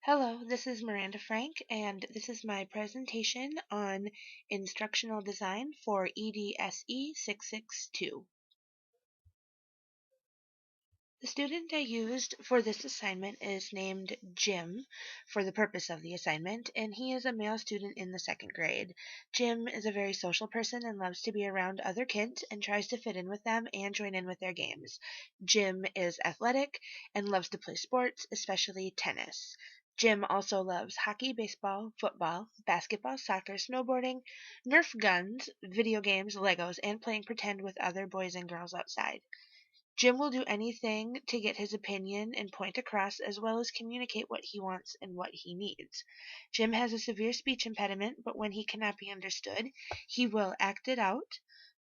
Hello, this is Miranda Frank, and this is my presentation on instructional design for EDSE 662. The student I used for this assignment is named Jim for the purpose of the assignment, and he is a male student in the second grade. Jim is a very social person and loves to be around other kids and tries to fit in with them and join in with their games. Jim is athletic and loves to play sports, especially tennis. Jim also loves hockey, baseball, football, basketball, soccer, snowboarding, Nerf guns, video games, Legos, and playing pretend with other boys and girls outside. Jim will do anything to get his opinion and point across, as well as communicate what he wants and what he needs. Jim has a severe speech impediment, but when he cannot be understood, he will act it out,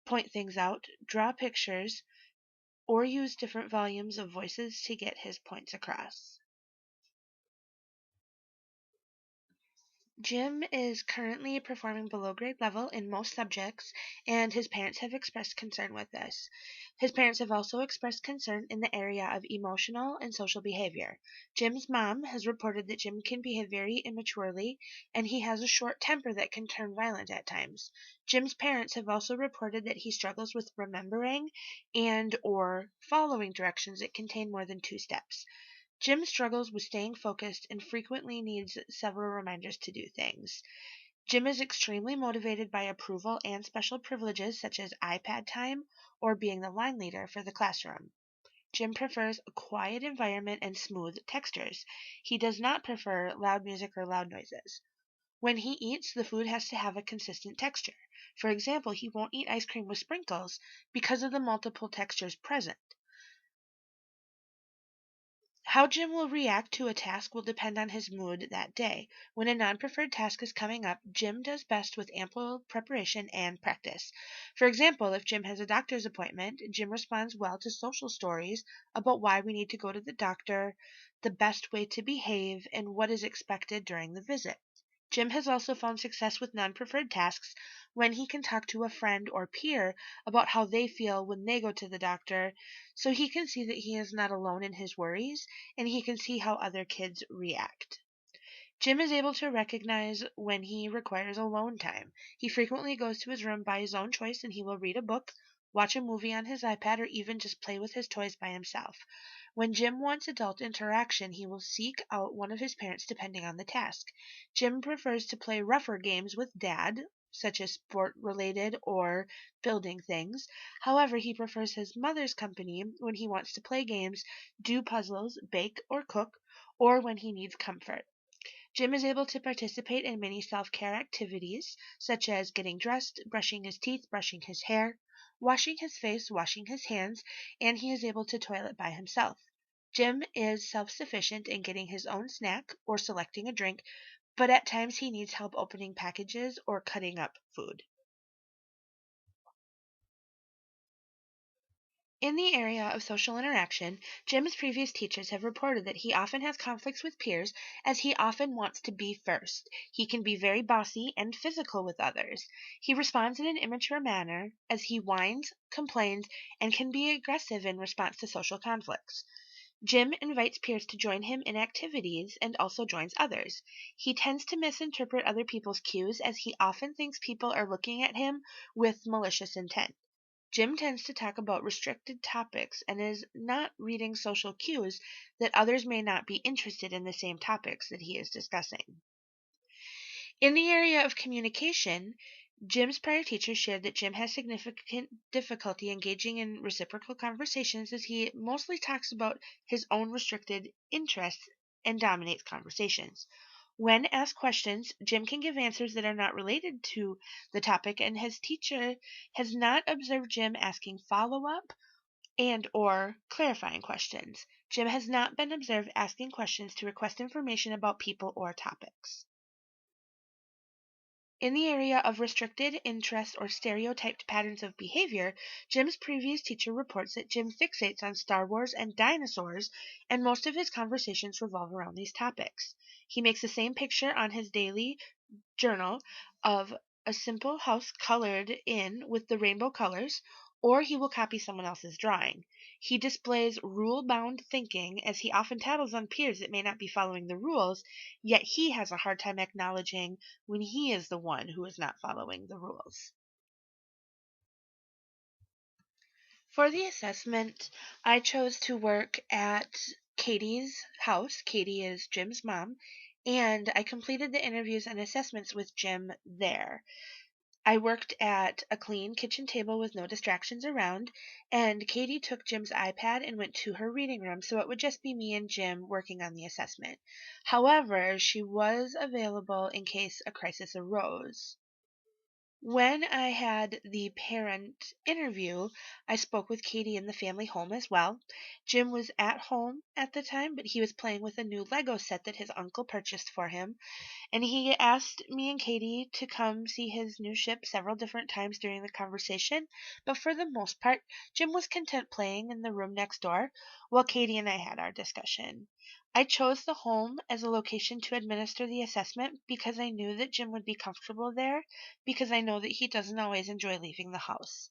point things out, draw pictures, or use different volumes of voices to get his points across. Jim is currently performing below grade level in most subjects, and his parents have expressed concern with this. His parents have also expressed concern in the area of emotional and social behavior. Jim's mom has reported that Jim can behave very immaturely, and he has a short temper that can turn violent at times. Jim's parents have also reported that he struggles with remembering and or following directions that contain more than 2 steps. Jim struggles with staying focused and frequently needs several reminders to do things. Jim is extremely motivated by approval and special privileges such as iPad time or being the line leader for the classroom. Jim prefers a quiet environment and smooth textures. He does not prefer loud music or loud noises. When he eats, the food has to have a consistent texture. For example, he won't eat ice cream with sprinkles because of the multiple textures present. How Jim will react to a task will depend on his mood that day. When a non-preferred task is coming up, Jim does best with ample preparation and practice. For example, if Jim has a doctor's appointment, Jim responds well to social stories about why we need to go to the doctor, the best way to behave, and what is expected during the visit. Jim has also found success with non-preferred tasks when he can talk to a friend or peer about how they feel when they go to the doctor, so he can see that he is not alone in his worries and he can see how other kids react. Jim is able to recognize when he requires alone time. He frequently goes to his room by his own choice and he will read a book, watch a movie on his iPad, or even just play with his toys by himself. When Jim wants adult interaction, he will seek out one of his parents depending on the task. Jim prefers to play rougher games with Dad, such as sport-related or building things. However, he prefers his mother's company when he wants to play games, do puzzles, bake or cook, or when he needs comfort. Jim is able to participate in many self-care activities, such as getting dressed, brushing his teeth, brushing his hair, washing his face, washing his hands, and he is able to toilet by himself. Jim is self-sufficient in getting his own snack or selecting a drink, but at times he needs help opening packages or cutting up food. In the area of social interaction, Jim's previous teachers have reported that he often has conflicts with peers as he often wants to be first. He can be very bossy and physical with others. He responds in an immature manner as he whines, complains, and can be aggressive in response to social conflicts. Jim invites peers to join him in activities and also joins others. He tends to misinterpret other people's cues as he often thinks people are looking at him with malicious intent. Jim tends to talk about restricted topics and is not reading social cues that others may not be interested in the same topics that he is discussing. In the area of communication, Jim's prior teacher shared that Jim has significant difficulty engaging in reciprocal conversations as he mostly talks about his own restricted interests and dominates conversations. When asked questions, Jim can give answers that are not related to the topic, and his teacher has not observed Jim asking follow-up and or clarifying questions. Jim has not been observed asking questions to request information about people or topics. In the area of restricted interest or stereotyped patterns of behavior, Jim's previous teacher reports that Jim fixates on Star Wars and dinosaurs, and most of his conversations revolve around these topics. He makes the same picture on his daily journal of a simple house colored in with the rainbow colors, or he will copy someone else's drawing. He displays rule-bound thinking as he often tattles on peers that may not be following the rules, yet he has a hard time acknowledging when he is the one who is not following the rules. For the assessment, I chose to work at Katie's house. Katie is Jim's mom, and I completed the interviews and assessments with Jim there. I worked at a clean kitchen table with no distractions around, and Katie took Jim's iPad and went to her reading room, so it would just be me and Jim working on the assessment. However, she was available in case a crisis arose. When I had the parent interview, I spoke with Katie in the family home as well. Jim was at home at the time, but he was playing with a new Lego set that his uncle purchased for him. And he asked me and Katie to come see his new ship several different times during the conversation, but for the most part, Jim was content playing in the room next door while Katie and I had our discussion. I chose the home as a location to administer the assessment because I knew that Jim would be comfortable there, because I know that he doesn't always enjoy leaving the house.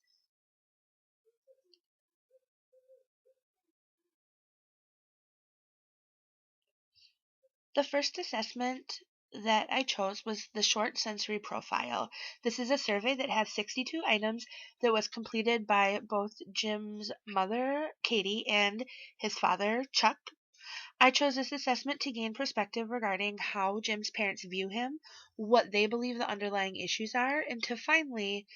The first assessment that I chose was the short sensory profile. This is a survey that has 62 items that was completed by both Jim's mother, Katie, and his father, Chuck. I chose this assessment to gain perspective regarding how Jim's parents view him, what they believe the underlying issues are, and to finally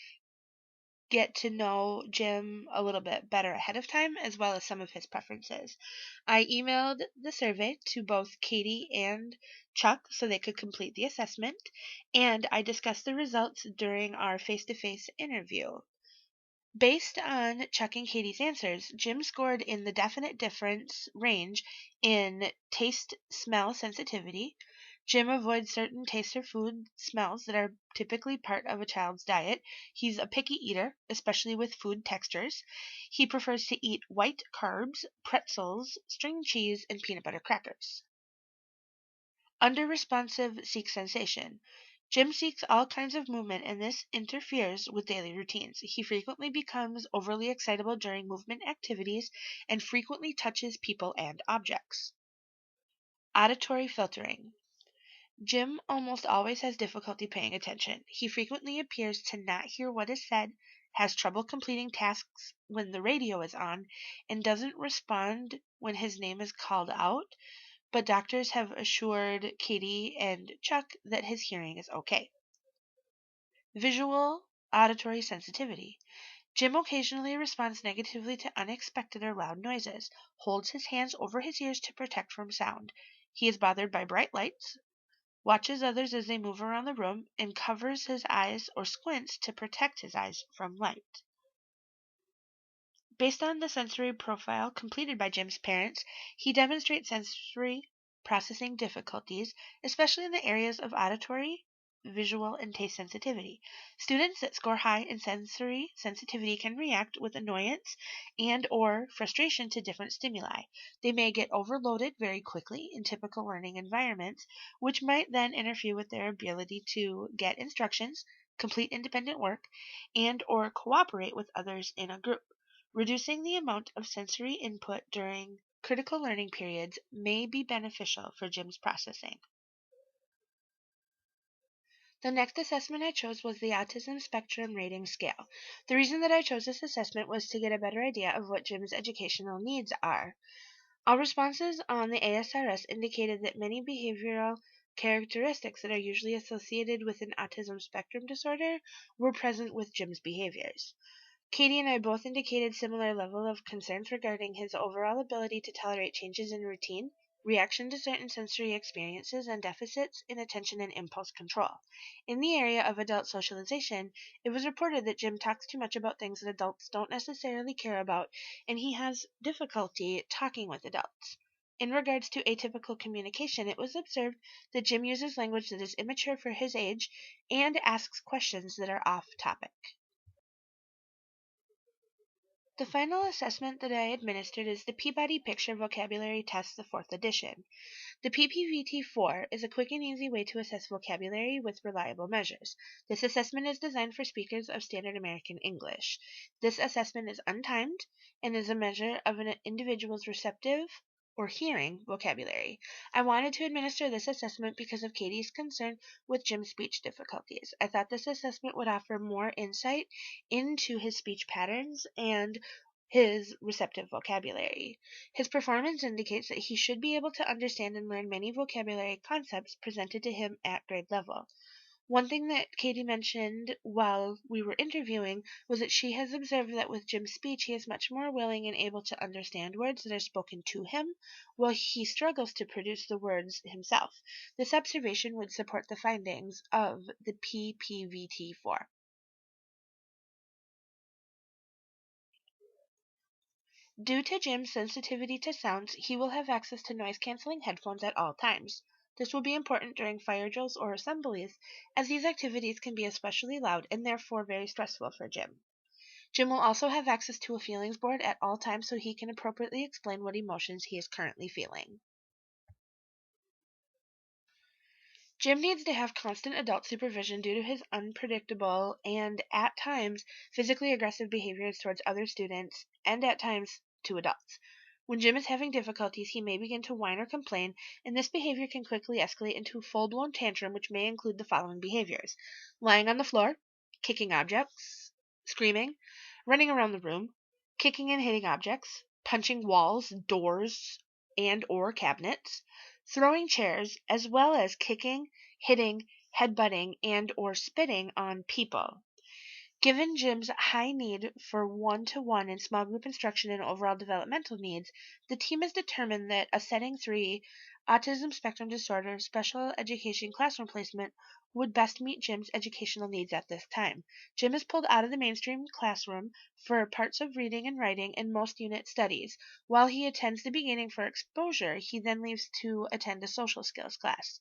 get to know Jim a little bit better ahead of time, as well as some of his preferences. I emailed the survey to both Katie and Chuck so they could complete the assessment, and I discussed the results during our face to face interview. Based on Chuck and Katie's answers, Jim scored in the definite difference range in taste smell sensitivity. Jim avoids certain taste or food smells that are typically part of a child's diet. He's a picky eater, especially with food textures. He prefers to eat white carbs, pretzels, string cheese, and peanut butter crackers. Under-responsive seeks sensation. Jim seeks all kinds of movement, and this interferes with daily routines. He frequently becomes overly excitable during movement activities and frequently touches people and objects. Auditory filtering. Jim almost always has difficulty paying attention. He frequently appears to not hear what is said, has trouble completing tasks when the radio is on, and doesn't respond when his name is called out, but doctors have assured Katie and Chuck that his hearing is okay. Visual auditory sensitivity. Jim occasionally responds negatively to unexpected or loud noises, holds his hands over his ears to protect from sound. He is bothered by bright lights, watches others as they move around the room, and covers his eyes or squints to protect his eyes from light. Based on the sensory profile completed by Jim's parents, he demonstrates sensory processing difficulties, especially in the areas of auditory, visual, and taste sensitivity. Students that score high in sensory sensitivity can react with annoyance and or frustration to different stimuli. They may get overloaded very quickly in typical learning environments, which might then interfere with their ability to get instructions, complete independent work, and or cooperate with others in a group. Reducing the amount of sensory input during critical learning periods may be beneficial for Jim's processing. The next assessment I chose was the Autism Spectrum Rating Scale. The reason that I chose this assessment was to get a better idea of what Jim's educational needs are. All responses on the ASRS indicated that many behavioral characteristics that are usually associated with an autism spectrum disorder were present with Jim's behaviors. Katie and I both indicated similar level of concerns regarding his overall ability to tolerate changes in routine, reaction to certain sensory experiences, and deficits in attention and impulse control. In the area of adult socialization, it was reported that Jim talks too much about things that adults don't necessarily care about, and he has difficulty talking with adults. In regards to atypical communication, it was observed that Jim uses language that is immature for his age and asks questions that are off topic. The final assessment that I administered is the Peabody Picture Vocabulary Test, the 4th edition. The PPVT-4 is a quick and easy way to assess vocabulary with reliable measures. This assessment is designed for speakers of standard American English. This assessment is untimed and is a measure of an individual's receptive or hearing vocabulary. I wanted to administer this assessment because of Katie's concern with Jim's speech difficulties. I thought this assessment would offer more insight into his speech patterns and his receptive vocabulary. His performance indicates that he should be able to understand and learn many vocabulary concepts presented to him at grade level. One thing that Katie mentioned while we were interviewing was that she has observed that with Jim's speech, he is much more willing and able to understand words that are spoken to him, while he struggles to produce the words himself. This observation would support the findings of the PPVT-4. Due to Jim's sensitivity to sounds, he will have access to noise-canceling headphones at all times. This will be important during fire drills or assemblies, as these activities can be especially loud and therefore very stressful for Jim. Jim will also have access to a feelings board at all times so he can appropriately explain what emotions he is currently feeling. Jim needs to have constant adult supervision due to his unpredictable and, at times, physically aggressive behaviors towards other students and, at times, to adults. When Jim is having difficulties, he may begin to whine or complain, and this behavior can quickly escalate into a full-blown tantrum, which may include the following behaviors: lying on the floor, kicking objects, screaming, running around the room, kicking and hitting objects, punching walls, doors, and or cabinets, throwing chairs, as well as kicking, hitting, headbutting, and or spitting on people. Given Jim's high need for one-to-one and small group instruction and overall developmental needs, the team has determined that a Setting 3 Autism Spectrum Disorder special education classroom placement would best meet Jim's educational needs at this time. Jim is pulled out of the mainstream classroom for parts of reading and writing and most unit studies. While he attends the beginning for exposure, he then leaves to attend a social skills class.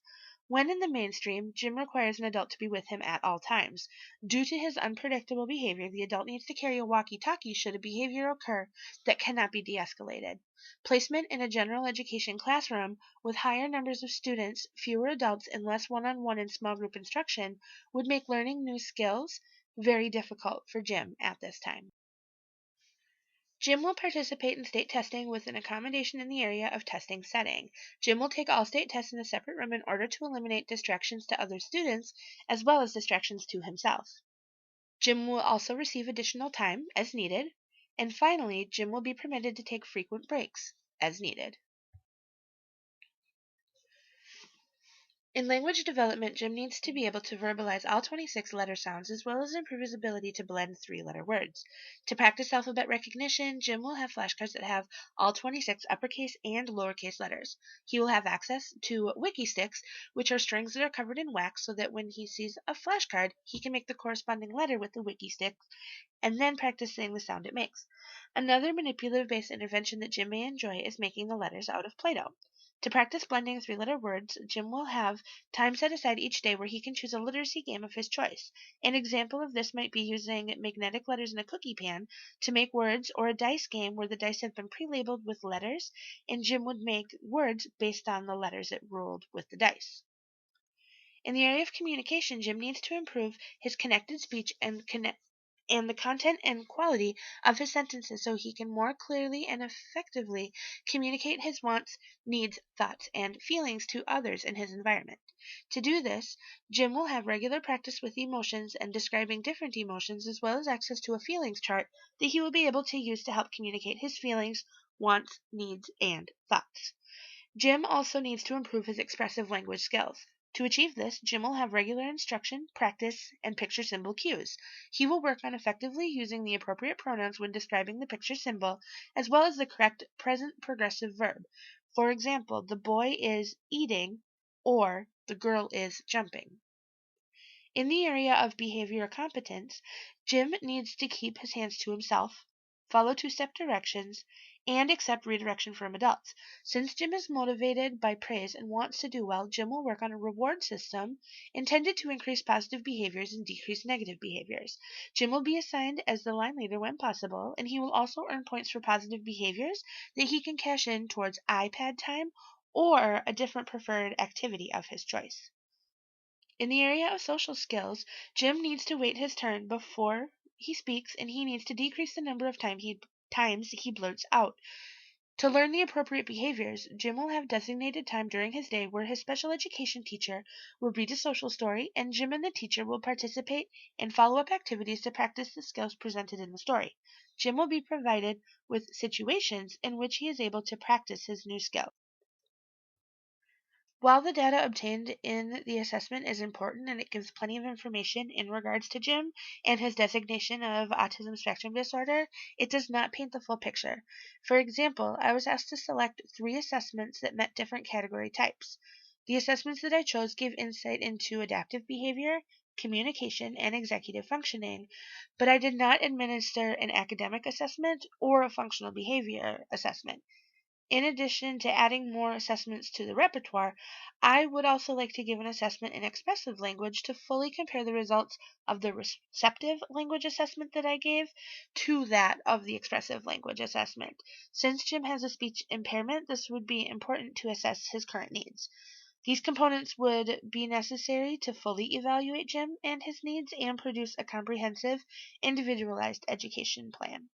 When in the mainstream, Jim requires an adult to be with him at all times. Due to his unpredictable behavior, the adult needs to carry a walkie-talkie should a behavior occur that cannot be de-escalated. Placement in a general education classroom with higher numbers of students, fewer adults, and less one-on-one and small group instruction would make learning new skills very difficult for Jim at this time. Jim will participate in state testing with an accommodation in the area of testing setting. Jim will take all state tests in a separate room in order to eliminate distractions to other students as well as distractions to himself. Jim will also receive additional time as needed. And finally, Jim will be permitted to take frequent breaks as needed. In language development, Jim needs to be able to verbalize all 26 letter sounds as well as improve his ability to blend 3-letter words. To practice alphabet recognition, Jim will have flashcards that have all 26 uppercase and lowercase letters. He will have access to wiki sticks, which are strings that are covered in wax so that when he sees a flashcard, he can make the corresponding letter with the wiki stick and then practice saying the sound it makes. Another manipulative-based intervention that Jim may enjoy is making the letters out of Play-Doh. To practice blending 3-letter words, Jim will have time set aside each day where he can choose a literacy game of his choice. An example of this might be using magnetic letters in a cookie pan to make words, or a dice game where the dice have been pre-labeled with letters, and Jim would make words based on the letters it rolled with the dice. In the area of communication, Jim needs to improve his connected speech and the content and quality of his sentences so he can more clearly and effectively communicate his wants, needs, thoughts, and feelings to others in his environment. To do this, Jim will have regular practice with emotions and describing different emotions as well as access to a feelings chart that he will be able to use to help communicate his feelings, wants, needs, and thoughts. Jim also needs to improve his expressive language skills. To achieve this, Jim will have regular instruction, practice, and picture symbol cues. He will work on effectively using the appropriate pronouns when describing the picture symbol, as well as the correct present progressive verb. For example, the boy is eating or the girl is jumping. In the area of behavior competence, Jim needs to keep his hands to himself, follow two-step directions, and accept redirection from adults. Since Jim is motivated by praise and wants to do well, Jim will work on a reward system intended to increase positive behaviors and decrease negative behaviors. Jim will be assigned as the line leader when possible, and he will also earn points for positive behaviors that he can cash in towards iPad time or a different preferred activity of his choice. In the area of social skills, Jim needs to wait his turn before he speaks, and he needs to decrease the number of times he blurts out. To learn the appropriate behaviors, Jim will have designated time during his day where his special education teacher will read a social story, and Jim and the teacher will participate in follow-up activities to practice the skills presented in the story. Jim will be provided with situations in which he is able to practice his new skill. While the data obtained in the assessment is important and it gives plenty of information in regards to Jim and his designation of autism spectrum disorder, it does not paint the full picture. For example, I was asked to select 3 assessments that met different category types. The assessments that I chose give insight into adaptive behavior, communication, and executive functioning, but I did not administer an academic assessment or a functional behavior assessment. In addition to adding more assessments to the repertoire, I would also like to give an assessment in expressive language to fully compare the results of the receptive language assessment that I gave to that of the expressive language assessment. Since Jim has a speech impairment, this would be important to assess his current needs. These components would be necessary to fully evaluate Jim and his needs and produce a comprehensive, individualized education plan.